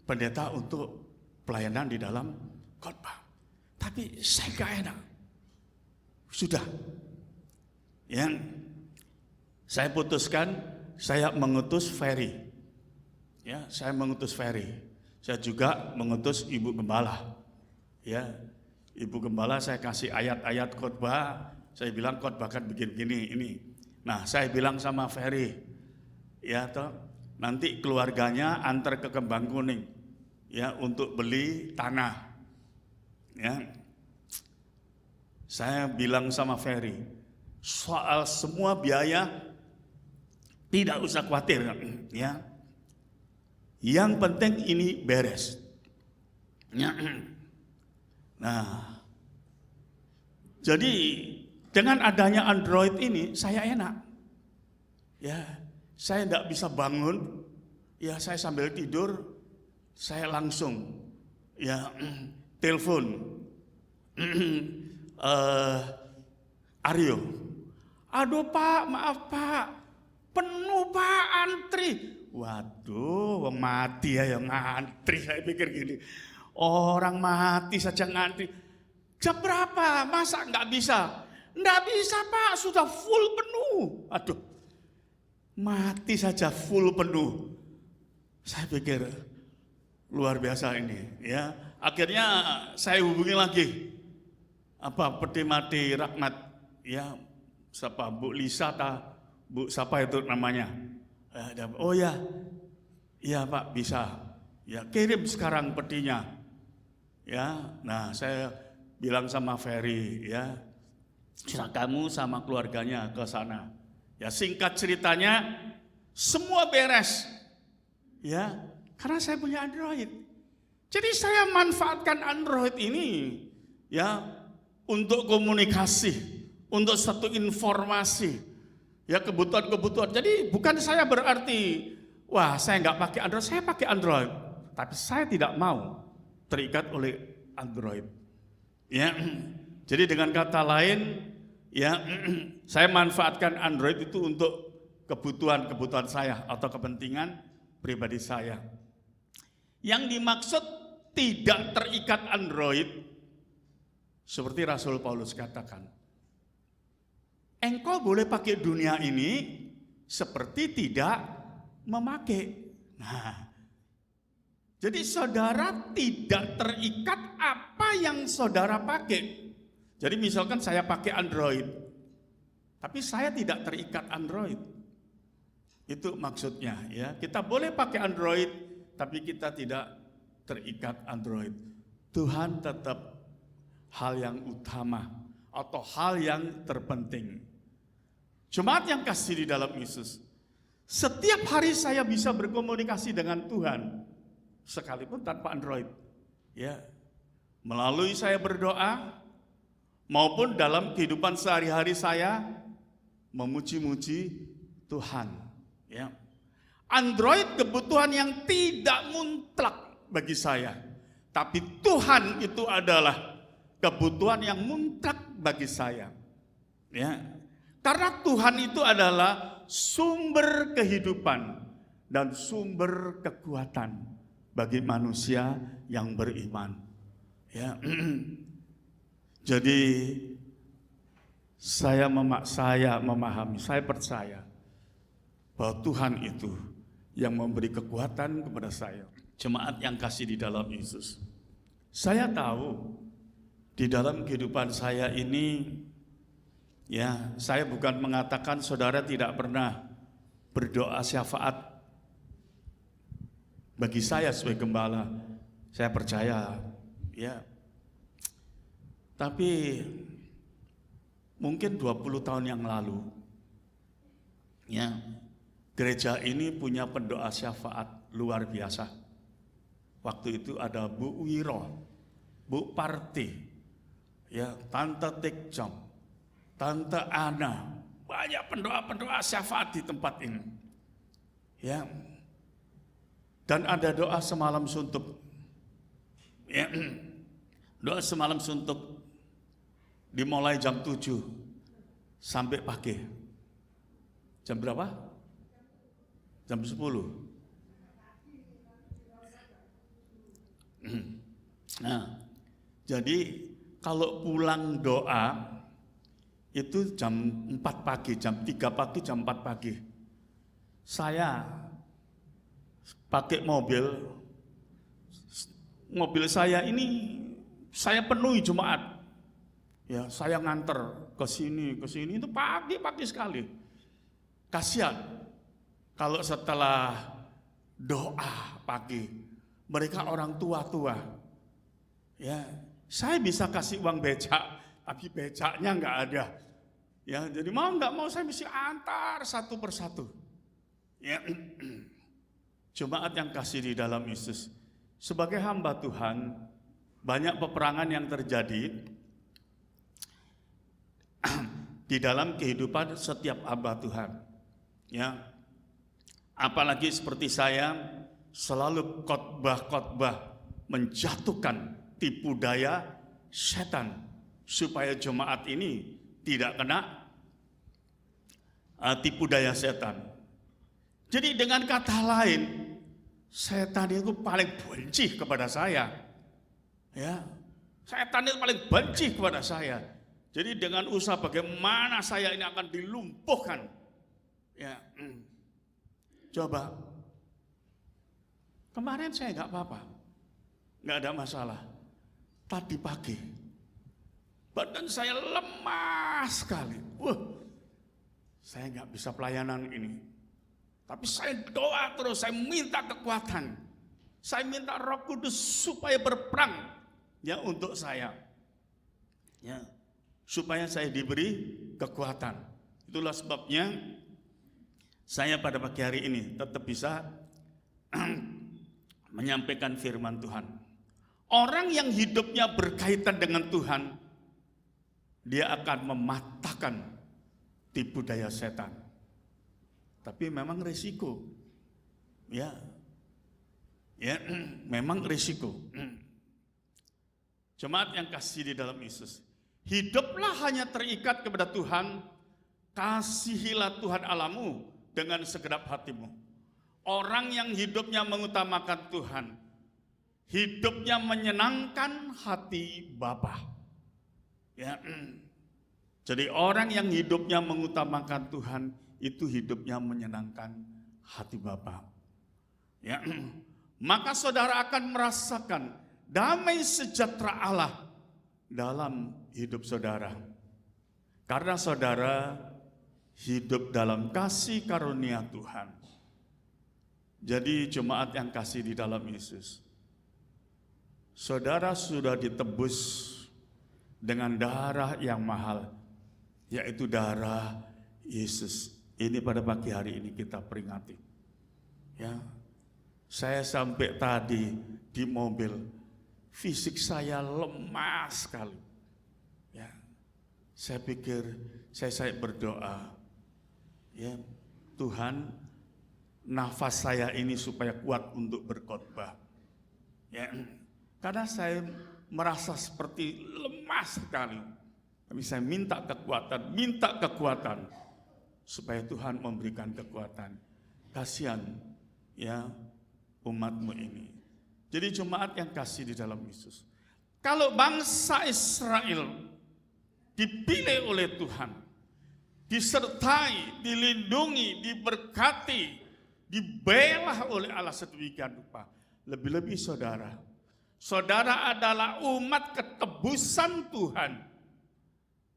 pendeta untuk pelayanan di dalam khotbah. Tapi saya gak enak. Sudah, yang saya putuskan, saya mengutus Ferry. Ya, saya mengutus Ferry. Saya juga mengutus Ibu Gembala. Ya, Ibu Gembala saya kasih ayat-ayat khotbah. Saya bilang khotbahkan begini ini. Nah, saya bilang sama Ferry, ya toh, nanti keluarganya antar ke Kembang Kuning, ya untuk beli tanah. Ya. Saya bilang sama Ferry, soal semua biaya tidak usah khawatir, ya. Yang penting ini beres. Ya. Nah, jadi dengan adanya Android ini saya enak. Ya, saya tidak bisa bangun, ya saya sambil tidur, saya langsung ya telepon. Aryo, aduh Pak, maaf Pak, penuh Pak, antri. Waduh, wong mati ya yang ngantri. Saya pikir gini, orang mati saja ngantri. Jam berapa? Masa nggak bisa? Nggak bisa Pak, sudah full penuh. Aduh, mati saja full penuh. Saya pikir luar biasa ini, ya. Akhirnya saya hubungi lagi Peti Mati Rahmat, ya, siapa Bu Lisa, Bu siapa itu namanya? Oh ya, iya Pak bisa, ya kirim sekarang petinya, ya. Nah saya bilang sama Ferry, ya, kamu sama keluarganya ke sana. Ya singkat ceritanya semua beres, ya, karena saya punya Android. Jadi saya manfaatkan Android ini, ya, untuk komunikasi, untuk satu informasi, ya, kebutuhan-kebutuhan. Jadi bukan saya berarti, wah saya nggak pakai Android, saya pakai Android, tapi saya tidak mau terikat oleh Android. Ya, jadi dengan kata lain, ya, saya manfaatkan Android itu untuk kebutuhan-kebutuhan saya atau kepentingan pribadi saya. Yang dimaksud tidak terikat Android, seperti Rasul Paulus katakan, engkau boleh pakai dunia ini seperti tidak memakai. Nah, jadi saudara tidak terikat apa yang saudara pakai. Jadi misalkan saya pakai Android, tapi saya tidak terikat Android. Itu maksudnya, ya. Kita boleh pakai Android, tapi kita tidak terikat Android. Tuhan tetap hal yang utama atau hal yang terpenting. Jemaat yang kasih di dalam Yesus, setiap hari saya bisa berkomunikasi dengan Tuhan, sekalipun tanpa Android, ya, melalui saya berdoa, maupun dalam kehidupan sehari-hari saya memuji-muji Tuhan, ya. Android kebutuhan yang tidak mutlak bagi saya, tapi Tuhan itu adalah kebutuhan yang mutlak bagi saya, ya. Karena Tuhan itu adalah sumber kehidupan dan sumber kekuatan bagi manusia yang beriman, ya. Jadi saya memahami, saya percaya bahwa Tuhan itu yang memberi kekuatan kepada saya. Jemaat yang kasih di dalam Yesus, saya tahu di dalam kehidupan saya ini, ya, saya bukan mengatakan saudara tidak pernah berdoa syafaat bagi saya sebagai gembala. Saya percaya, ya. Tapi mungkin 20 tahun yang lalu, ya, gereja ini punya pendoa syafaat luar biasa. Waktu itu ada Bu Wiro, Bu Parti, ya, Tante Tikjong, Tante Ana, banyak pendoa-pendoa syafaat di tempat ini, ya. Dan ada doa semalam suntuk, ya, doa semalam suntuk dimulai jam 7 sampai pagi. Jam berapa? Jam 10. Nah, jadi kalau pulang doa itu jam 4 pagi, jam 3 pagi, jam 4 pagi. Saya pakai mobil saya ini saya penuhi jemaat. Ya, saya nganter ke sini itu pagi sekali. Kasihan kalau setelah doa pagi mereka orang tua-tua. Ya, saya bisa kasih uang becak, tapi becaknya nggak ada. Ya, jadi mau nggak mau saya mesti antar satu persatu. Ya, jemaat yang kasih di dalam Yesus, sebagai hamba Tuhan, banyak peperangan yang terjadi di dalam kehidupan setiap hamba Tuhan, ya. Apalagi seperti saya selalu khotbah menjatuhkan tipu daya setan supaya jemaat ini tidak kena tipu daya setan. Jadi dengan kata lain, setan itu paling benci kepada saya, ya. Setan itu paling benci kepada saya. Jadi dengan usaha bagaimana saya ini akan dilumpuhkan. Ya, coba. Kemarin saya nggak apa-apa, nggak ada masalah. Tadi pagi, badan saya lemah sekali. Saya nggak bisa pelayanan ini. Tapi saya doa terus, saya minta kekuatan. Saya minta Roh Kudus supaya berperang ya untuk saya. Ya, supaya saya diberi kekuatan. Itulah sebabnya saya pada pagi hari ini tetap bisa menyampaikan firman Tuhan. Orang yang hidupnya berkaitan dengan Tuhan, dia akan mematahkan tipu daya setan. Tapi memang risiko. Ya, memang risiko. Jemaat yang kasih di dalam Yesus, hiduplah hanya terikat kepada Tuhan, kasihilah Tuhan Allahmu dengan segenap hatimu. Orang yang hidupnya mengutamakan Tuhan, hidupnya menyenangkan hati Bapa. Ya, jadi orang yang hidupnya mengutamakan Tuhan, itu hidupnya menyenangkan hati Bapa. Ya, maka saudara akan merasakan damai sejahtera Allah dalam hidup saudara. Karena saudara hidup dalam kasih karunia Tuhan. Jadi jemaat yang kasih di dalam Yesus, saudara sudah ditebus dengan darah yang mahal, yaitu darah Yesus. Ini pada pagi hari ini kita peringati. Ya, saya sampai tadi di mobil, fisik saya lemah sekali. Ya, saya pikir saya berdoa, ya Tuhan, nafas saya ini supaya kuat untuk berkhotbah. Ya, karena saya merasa seperti lemah sekali. Tapi saya minta kekuatan supaya Tuhan memberikan kekuatan. Kasihan ya umatmu ini. Jadi jemaat yang kasih di dalam Yesus. Kalau bangsa Israel dipilih oleh Tuhan, disertai, dilindungi, diberkati, dibela oleh Allah sedemikian rupa. Lebih-lebih saudara adalah umat ketebusan Tuhan.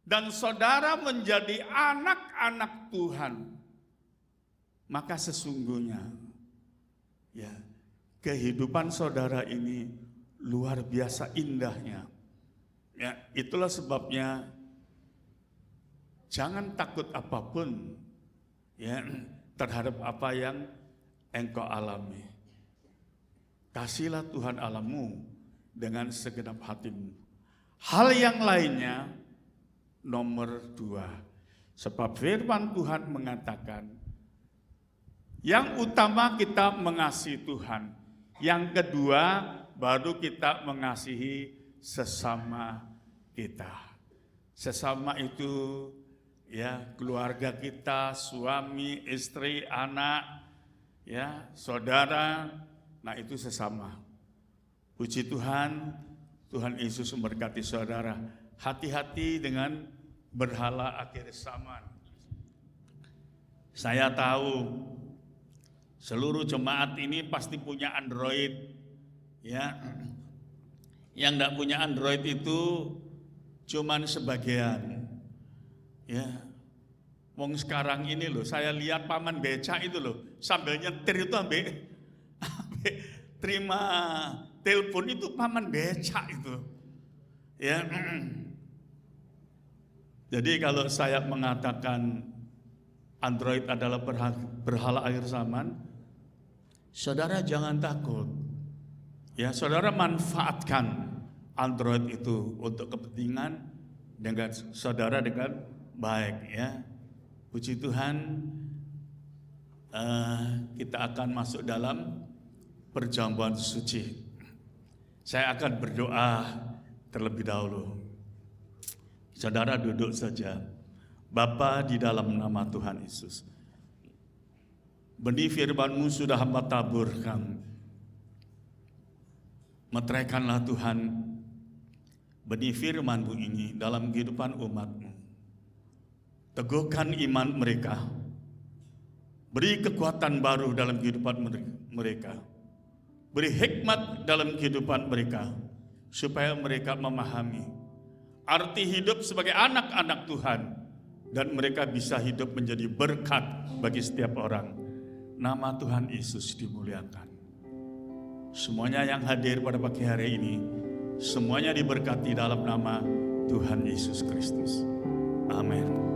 Dan saudara menjadi anak-anak Tuhan. Maka sesungguhnya ya, kehidupan saudara ini luar biasa indahnya. Ya, itulah sebabnya jangan takut apapun ya terhadap apa yang engkau alami. Kasihlah Tuhan Allahmu dengan segenap hatimu. Hal yang lainnya nomor 2. Sebab firman Tuhan mengatakan, yang utama kita mengasihi Tuhan. Yang kedua baru kita mengasihi sesama kita. Sesama itu ya keluarga kita, suami, istri, anak, ya saudara, nah itu sesama. Puji Tuhan, Tuhan Yesus memberkati saudara. Hati-hati dengan berhala akhir zaman. Saya tahu seluruh jemaat ini pasti punya Android, ya. Yang enggak punya Android itu cuman sebagian. Ya, wong sekarang ini loh, saya lihat paman beca itu loh, sambil nyetir itu ambil terima telepon itu paman beca itu. Ya, jadi kalau saya mengatakan Android adalah berhala akhir zaman, saudara jangan takut. Ya, saudara manfaatkan Android itu untuk kepentingan dengan saudara dengan baik ya. Puji Tuhan, kita akan masuk dalam perjamuan suci. Saya akan berdoa terlebih dahulu. Saudara duduk saja. Bapa, di dalam nama Tuhan Yesus, benih firman-Mu sudah hamba taburkan. Meteraikanlah Tuhan benih firman-Mu ini dalam kehidupan umat-Mu. Teguhkan iman mereka, beri kekuatan baru dalam kehidupan mereka, beri hikmat dalam kehidupan mereka, supaya mereka memahami arti hidup sebagai anak-anak Tuhan, dan mereka bisa hidup menjadi berkat bagi setiap orang. Nama Tuhan Yesus dimuliakan. Semuanya yang hadir pada pagi hari ini, semuanya diberkati dalam nama Tuhan Yesus Kristus. Amin.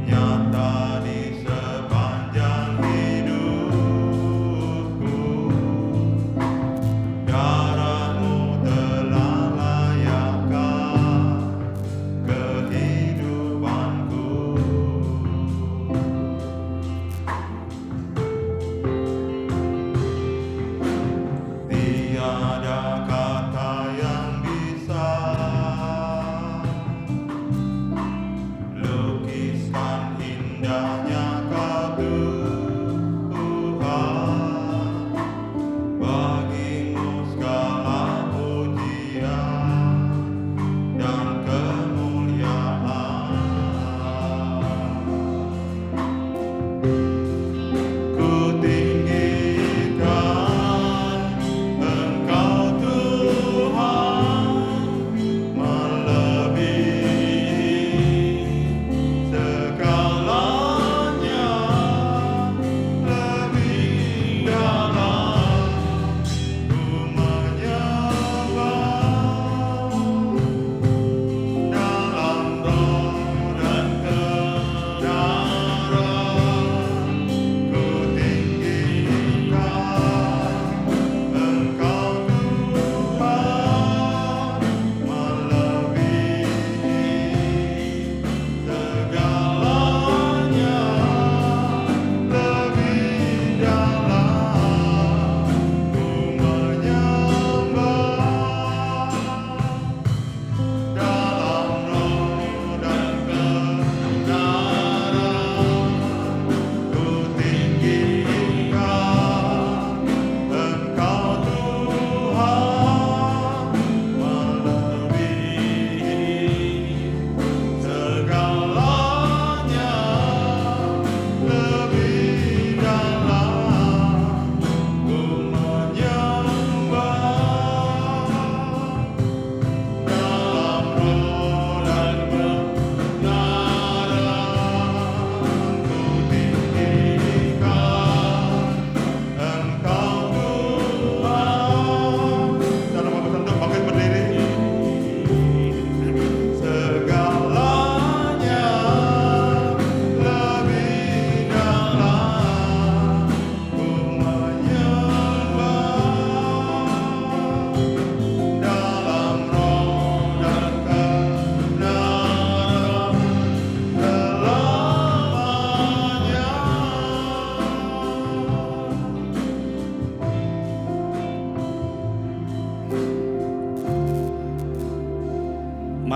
Nyata di sepanjang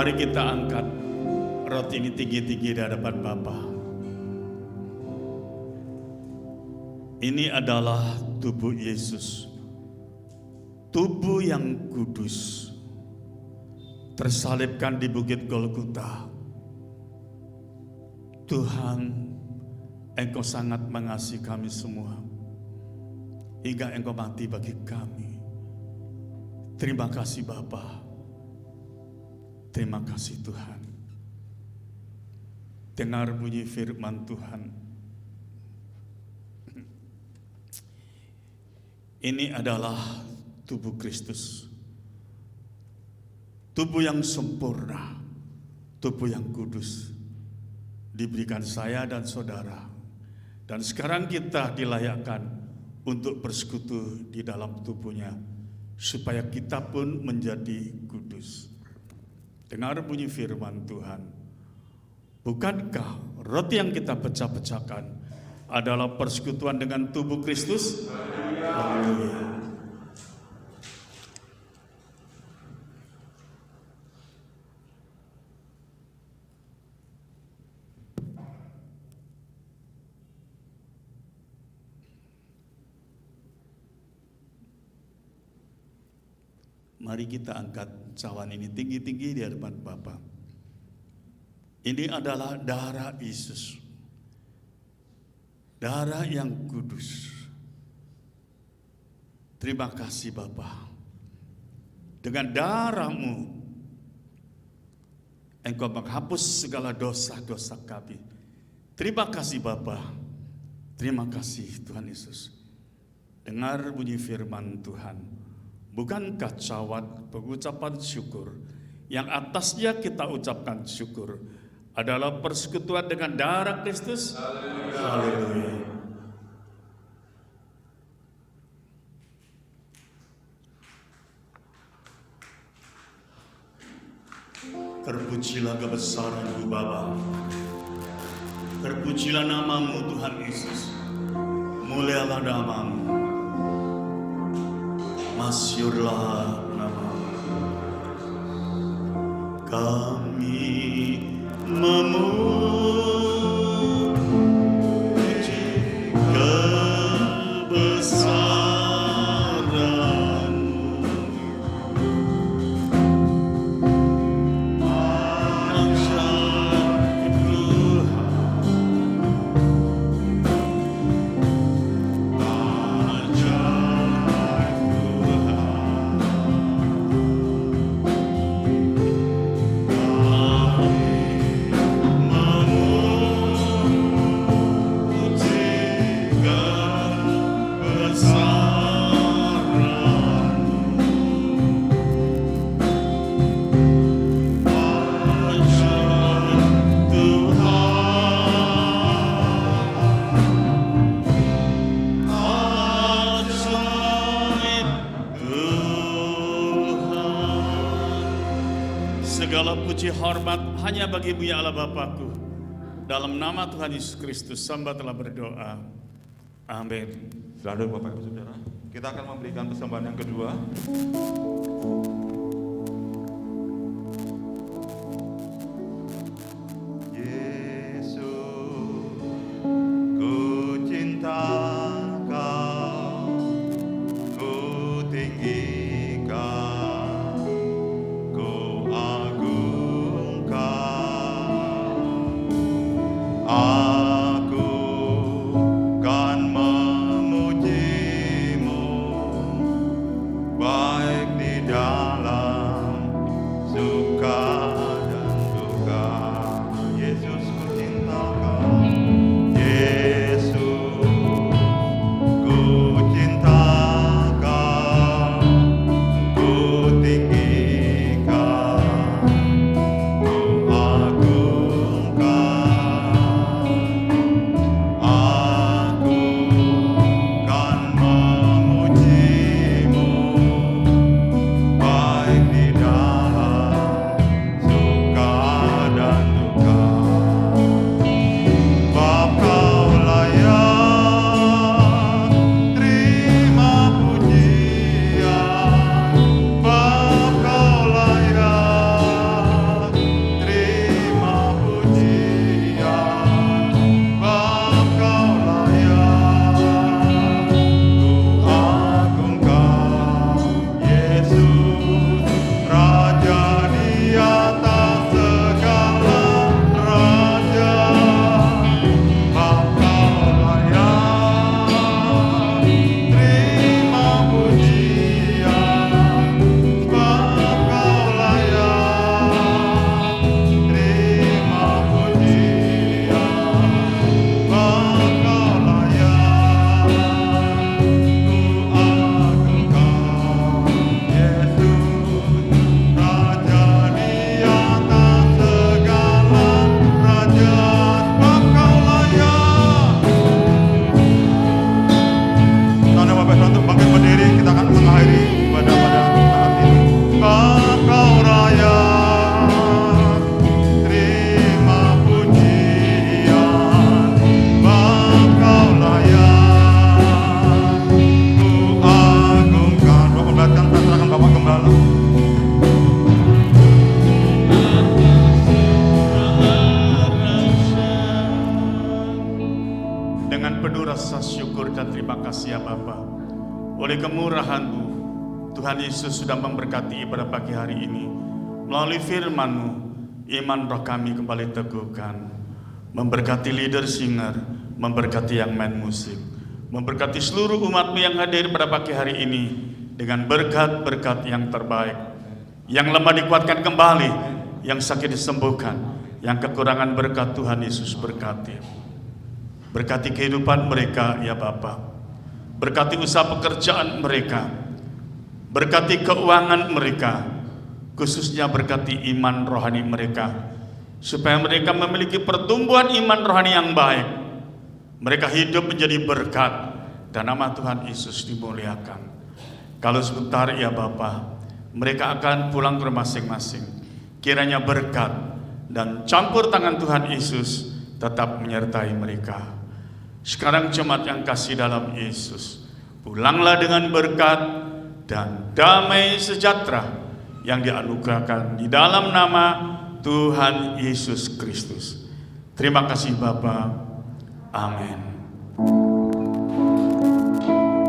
Mari kita angkat roti ini tinggi-tinggi di hadapan Bapa. Ini adalah tubuh Yesus, tubuh yang kudus, tersalibkan di Bukit Golgota. Tuhan, Engkau sangat mengasihi kami semua, hingga Engkau mati bagi kami. Terima kasih Bapa. Terima kasih Tuhan. Dengar bunyi firman Tuhan. Ini adalah tubuh Kristus. Tubuh yang sempurna, tubuh yang kudus, diberikan saya dan saudara. Dan sekarang kita dilayakkan untuk bersekutu di dalam tubuhnya, supaya kita pun menjadi kudus. Dengar bunyi firman Tuhan. Bukankah roti yang kita pecah-pecahkan adalah persekutuan dengan tubuh Kristus? Haleluya. Mari kita angkat cawan ini tinggi-tinggi di hadapan Bapa. Ini adalah darah Yesus, darah yang kudus. Terima kasih Bapa. Dengan darah-Mu Engkau menghapus segala dosa-dosa kami. Terima kasih Bapa. Terima kasih Tuhan Yesus. Dengar bunyi firman Tuhan. Bukankah cawan pengucapan syukur yang atasnya kita ucapkan syukur adalah persekutuan dengan darah Kristus? Haleluya. Terpujilah kebesaran-Mu Bapa. Terpujilah nama-Mu Tuhan Yesus. Mulialah nama-Mu. Masyurlah nama-Mu. Kami memuji kebesaran-Mu. Ajaib Segala puji hormat hanya bagi-Mu ya Allah Bapakku. Dalam nama Tuhan Yesus Kristus, hamba telah berdoa. Amin. Selalu Bapak Ibu Saudara, kita akan memberikan persembahan yang kedua. Yesus, ku cinta Kau, ku tinggikan, ku agungkan. Aku kan memuji-Mu baik di dalam rasa syukur dan terima kasih ya Bapa. Oleh kemurahan-Mu, Tuhan Yesus sudah memberkati pada pagi hari ini. Melalui firman-Mu, iman roh kami kembali teguhkan. Memberkati leader singer, memberkati yang main musik, memberkati seluruh umat-Mu yang hadir pada pagi hari ini dengan berkat-berkat yang terbaik. Yang lemah dikuatkan kembali, yang sakit disembuhkan, yang kekurangan berkat Tuhan Yesus berkati. Berkati kehidupan mereka ya Bapa. Berkati usaha pekerjaan mereka. Berkati keuangan mereka. Khususnya berkati iman rohani mereka. Supaya mereka memiliki pertumbuhan iman rohani yang baik. Mereka hidup menjadi berkat dan nama Tuhan Yesus dimuliakan. Kalau sebentar ya Bapa, mereka akan pulang ke rumah masing-masing. Kiranya berkat dan campur tangan Tuhan Yesus tetap menyertai mereka. Sekarang jemaat yang kasih dalam Yesus, pulanglah dengan berkat dan damai sejahtera yang dianugerahkan di dalam nama Tuhan Yesus Kristus. Terima kasih Bapa. Amin.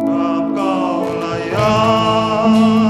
Engkau layak